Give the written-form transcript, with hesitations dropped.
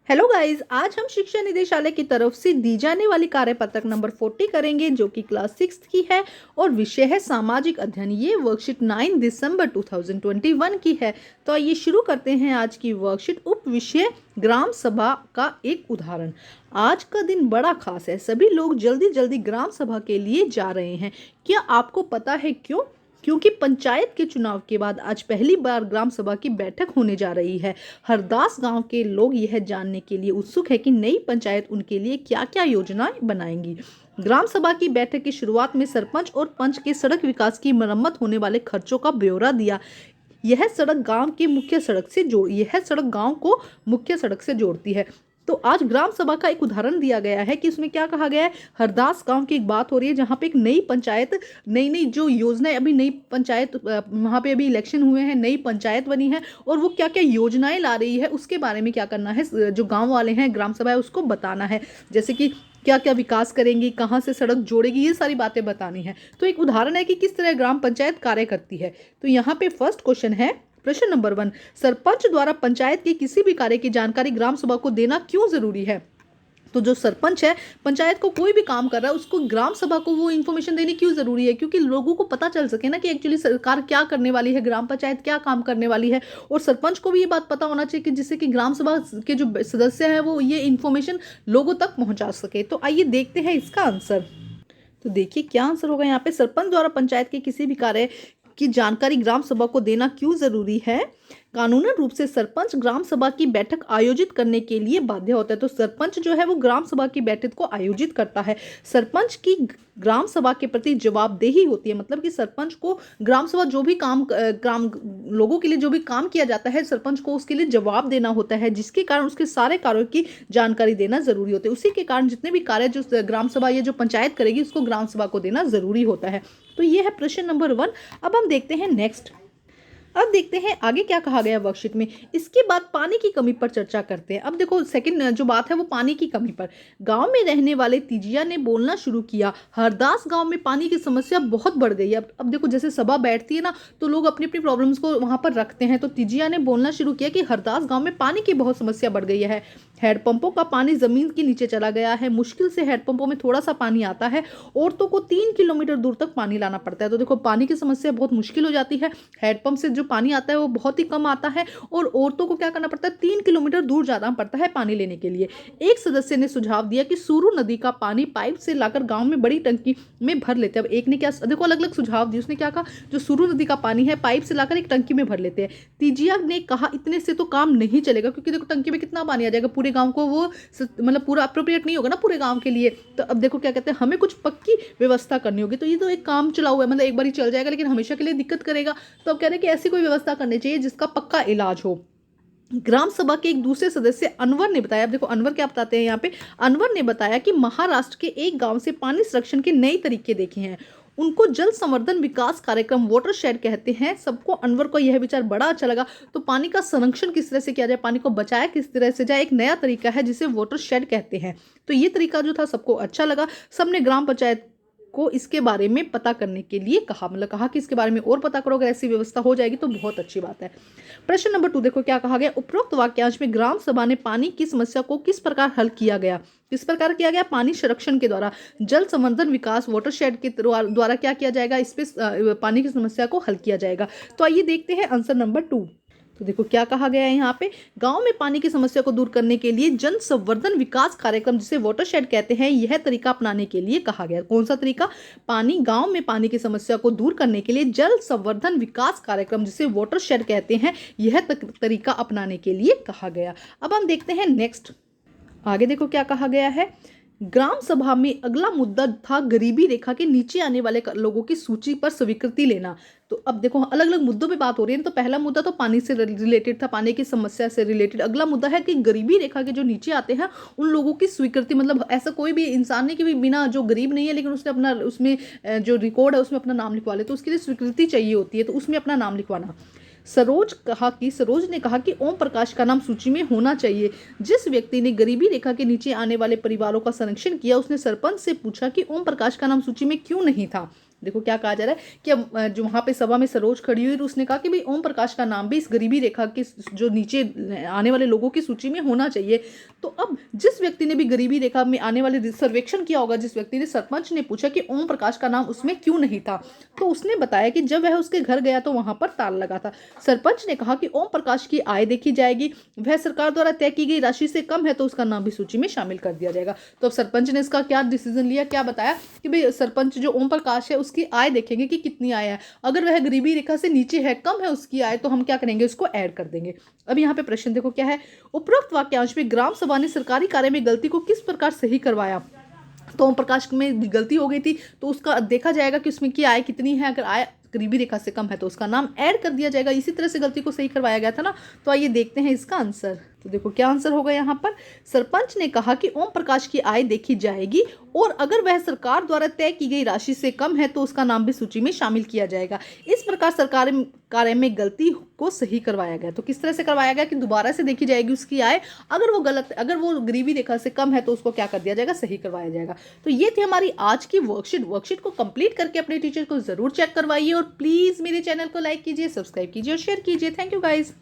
Hello guys, आज हम शिक्षा निदेशालय की तरफ से दी जाने वाली कार्यपत्रक नंबर 40 करेंगे जो कि क्लास 6 की है और विषय है सामाजिक अध्ययन। ये वर्कशीट 9 दिसंबर 2021 की है। तो आइए शुरू करते हैं आज की वर्कशीट। उप विषय ग्राम सभा का एक उदाहरण। आज का दिन बड़ा खास है, सभी लोग जल्दी जल्दी ग्राम सभा के लिए जा रहे हैं। क्या आपको पता है क्यों? क्योंकि पंचायत के चुनाव के बाद आज पहली बार ग्राम सभा की बैठक होने जा रही है। हरदास गांव के लोग यह जानने के लिए उत्सुक है कि नई पंचायत उनके लिए क्या क्या योजनाएं बनाएंगी। ग्राम सभा की बैठक की शुरुआत में सरपंच और पंच के सड़क विकास की मरम्मत होने वाले खर्चों का ब्यौरा दिया। यह सड़क गांव को मुख्य सड़क से जोड़ती है। तो आज ग्राम सभा का एक उदाहरण दिया गया है कि उसमें क्या कहा गया है। हरदास गांव की एक बात हो रही है जहां पे एक नई पंचायत, नई नई जो योजनाएं, अभी नई पंचायत वहां पे अभी इलेक्शन हुए हैं, नई पंचायत बनी है और वो क्या क्या योजनाएं ला रही है उसके बारे में क्या करना है, जो गांव वाले हैं, ग्राम सभा है, उसको बताना है। जैसे कि क्या क्या विकास करेंगी, कहाँ से सड़क जोड़ेगी, ये सारी बातें बतानी है। तो एक उदाहरण है कि किस तरह ग्राम पंचायत कार्य करती है। तो यहाँ पे फर्स्ट क्वेश्चन है, प्रश्न नंबर 1, सरपंच द्वारा पंचायत के किसी भी कार्य की जानकारी ग्राम सभा को देना क्यों जरूरी है? तो जो सरपंच है, पंचायत को कोई भी काम कर रहा है उसको ग्राम सभा को वो इन्फॉर्मेशन देनी क्यों जरूरी है? क्योंकि लोगों को पता चल सके ना कि एक्चुअली सरकार क्या करने वाली है, ग्राम पंचायत क्या काम करने वाली है। और सरपंच को भी ये बात पता होना चाहिए कि जिससे कि ग्राम सभा के जो सदस्य हैं वो ये इन्फॉर्मेशन लोगों तक पहुंचा सके। तो आइए देखते हैं इसका आंसर। तो देखिए क्या आंसर होगा यहाँ पे। सरपंच द्वारा पंचायत के किसी भी कार्य की जानकारी ग्राम सभा को देना क्यों जरूरी है? कानूनन रूप से सरपंच ग्राम सभा की बैठक आयोजित करने के लिए बाध्य होता है। तो सरपंच जो है वो ग्राम सभा की बैठक को आयोजित करता है। सरपंच की ग्राम सभा के प्रति जवाबदेही होती है, मतलब कि सरपंच को ग्राम सभा जो भी काम, ग्राम लोगों के लिए जो भी काम किया जाता है, सरपंच को उसके लिए जवाब देना होता है, जिसके कारण उसके सारे कार्यों की जानकारी देना जरूरी होती है। उसी के कारण जितने भी कार्य जो ग्राम सभा या जो पंचायत करेगी उसको ग्राम सभा को देना जरूरी होता है। तो ये है प्रश्न नंबर 1। अब हम देखते हैं नेक्स्ट। अब देखते हैं आगे क्या कहा गया वर्कशीट में। इसके बाद पानी की कमी पर चर्चा करते हैं। अब देखो सेकंड जो बात है वो पानी की कमी पर। गांव में रहने वाले तिजिया ने बोलना शुरू किया, हरदास गांव में पानी की समस्या बहुत बढ़ गई है। अब देखो जैसे सभा बैठती है ना तो लोग अपनी अपनी प्रॉब्लम्स को वहां पर रखते हैं। तो तिजिया ने बोलना शुरू किया कि हरदास गांव में पानी की बहुत समस्या बढ़ गई है। हैंडपंपों का पानी जमीन के नीचे चला गया है, मुश्किल से हैंडपंपों में थोड़ा सा पानी आता है। औरतों को 3 किलोमीटर दूर तक पानी लाना पड़ता है। तो देखो पानी की समस्या बहुत मुश्किल हो जाती है। हैंडपंप से जो पानी आता है वो बहुत ही कम आता है और औरतों को क्या करना पड़ता है, 3 किलोमीटर दूर जाना पड़ता है पानी लेने के लिए। एक सदस्य ने सुझाव दिया कि सूरू नदी का पानी पाइप से लाकर गांव में बड़ी टंकी में भर लेते हैं। अब एक ने क्या, देखो अलग अलग सुझाव दिए। उसने क्या कहा, जो सूरू नदी का पानी है पाइप से लाकर एक टंकी में भर लेते हैं। तिजिया ने कहा इतने से तो काम नहीं चलेगा, क्योंकि देखो टंकी में कितना पानी आ जाएगा, पूरे गांव को वो मतलब पूरा अप्रोप्रिएट नहीं होगा ना पूरे गांव के लिए। तो अब देखो क्या कहते हैं, हमें कुछ पक्की व्यवस्था करनी होगी। तो ये तो एक काम चला हुआ है, मतलब एक बार ही चल जाएगा लेकिन हमेशा के लिए दिक्कत करेगा। तो अब कह रहे हैं कि ऐसी कोई व्यवस्था करनी चाहिए जिसका पक्का इलाज हो। ग्राम सभा के एक दूसरे सदस्य अनवर ने बताया, अब देखो अनवर क्या बताते हैं यहाँ पे। अनवर ने बताया कि महाराष्ट्र के एक गांव से पानी संरक्षण के नए तरीके देखे हैं। उनको जल संवर्धन विकास कार्यक्रम वाटरशेड कहते हैं। सबको, अनवर को यह विचार बड़ा अच्छा लगा। तो पानी का संरक्षण किस तरह से किया जाए, पानी को बचाया किस तरह से जाए, एक नया तरीका है जिसे वाटरशेड कहते हैं। तो ये तरीका जो था सबको अच्छा लगा। सबने ग्राम पंचायत को इसके बारे में पता करने के लिए कहा, मतलब कहा कि इसके बारे में और पता करो, अगर ऐसी व्यवस्था हो जाएगी तो बहुत अच्छी बात है। प्रश्न नंबर 2 देखो क्या कहा गया। उपरोक्त वाक्यांश में ग्राम सभा ने पानी की समस्या को किस प्रकार हल किया गया? किस प्रकार किया गया? पानी संरक्षण के द्वारा, जल संवर्धन विकास वाटरशेड के द्वारा क्या किया जाएगा, इस पे पानी की समस्या को हल किया जाएगा। तो आइए देखते हैं आंसर नंबर 2। तो देखो क्या कहा गया है यहाँ पे। गांव में पानी की समस्या को दूर करने के लिए जन संवर्धन विकास कार्यक्रम जिसे वाटरशेड कहते हैं, यह तरीका अपनाने के लिए कहा गया। कौन सा तरीका? गांव में पानी की समस्या को दूर करने के लिए जल संवर्धन विकास कार्यक्रम जिसे वाटरशेड कहते हैं, यह तरीका अपनाने के लिए कहा गया। अब हम देखते हैं नेक्स्ट। आगे देखो क्या कहा गया है। ग्राम सभा में अगला मुद्दा था गरीबी रेखा के नीचे आने वाले लोगों की सूची पर स्वीकृति लेना। तो अब देखो अलग अलग मुद्दों पे बात हो रही है। तो पहला मुद्दा तो पानी से रिलेटेड था, पानी की समस्या से रिलेटेड। अगला मुद्दा है कि गरीबी रेखा के जो नीचे आते हैं उन लोगों की स्वीकृति, मतलब ऐसा कोई भी इंसान नहीं कि भी बिना, जो गरीब नहीं है लेकिन उसने अपना, उसमें जो रिकॉर्ड है उसमें अपना नाम लिखवा ले, तो उसके लिए स्वीकृति चाहिए होती है, तो उसमें अपना नाम लिखवाना। सरोज ने कहा कि ओम प्रकाश का नाम सूची में होना चाहिए। जिस व्यक्ति ने गरीबी रेखा के नीचे आने वाले परिवारों का संरक्षण किया उसने सरपंच से पूछा कि ओम प्रकाश का नाम सूची में क्यों नहीं था। देखो क्या कहा जा रहा है कि अब जो वहाँ पे सभा में सरोज खड़ी हुई, तो उसने कहा कि भाई ओम प्रकाश का नाम भी इस गरीबी रेखा के जो नीचे आने वाले लोगों की सूची में होना चाहिए। तो अब जिस व्यक्ति ने भी गरीबी रेखा में आने वाले सर्वेक्षण किया होगा, जिस व्यक्ति ने, सरपंच ने पूछा कि ओम प्रकाश का नाम उसमें क्यों नहीं था, तो उसने बताया कि जब वह उसके घर गया तो वहां पर ताला लगा था। सरपंच ने कहा कि ओम प्रकाश की आय देखी जाएगी, वह सरकार द्वारा तय की गई राशि से कम है तो उसका नाम भी सूची में शामिल कर दिया जाएगा। तो अब सरपंच ने इसका क्या डिसीजन लिया, क्या बताया कि भाई सरपंच जो ओम प्रकाश है उसकी आय देखेंगे कि कितनी आय है, अगर वह गरीबी रेखा से नीचे है, कम है उसकी आय, तो हम क्या करेंगे, उसको ऐड कर देंगे। अब यहाँ पे प्रश्न देखो क्या है, उपरोक्त वाक्यांश में ग्राम सभा ने सरकारी कार्य में गलती को किस प्रकार सही करवाया। तो ओम प्रकाश में गलती हो गई थी, तो उसका देखा जाएगा कि उसमें की आय कितनी है, अगर आय गरीबी रेखा से कम है तो उसका नाम ऐड कर दिया जाएगा। इसी तरह से गलती को सही करवाया गया था ना। तो आइए देखते हैं इसका आंसर। तो देखो क्या आंसर होगा यहाँ पर, सरपंच ने कहा कि ओम प्रकाश की आय देखी जाएगी और अगर वह सरकार द्वारा तय की गई राशि से कम है तो उसका नाम भी सूची में शामिल किया जाएगा। इस प्रकार सरकारी कार्य में गलती को सही करवाया गया। तो किस तरह से करवाया गया कि दोबारा से देखी जाएगी उसकी आय, अगर वो गलत, अगर वो गरीबी रेखा से कम है तो उसको क्या कर दिया जाएगा, सही करवाया जाएगा। तो ये थी हमारी आज की वर्कशीट को कंप्लीट करके अपने टीचर को जरूर चेक करवाइए और प्लीज मेरे चैनल को लाइक कीजिए, सब्सक्राइब कीजिए और शेयर कीजिए। Thank you guys.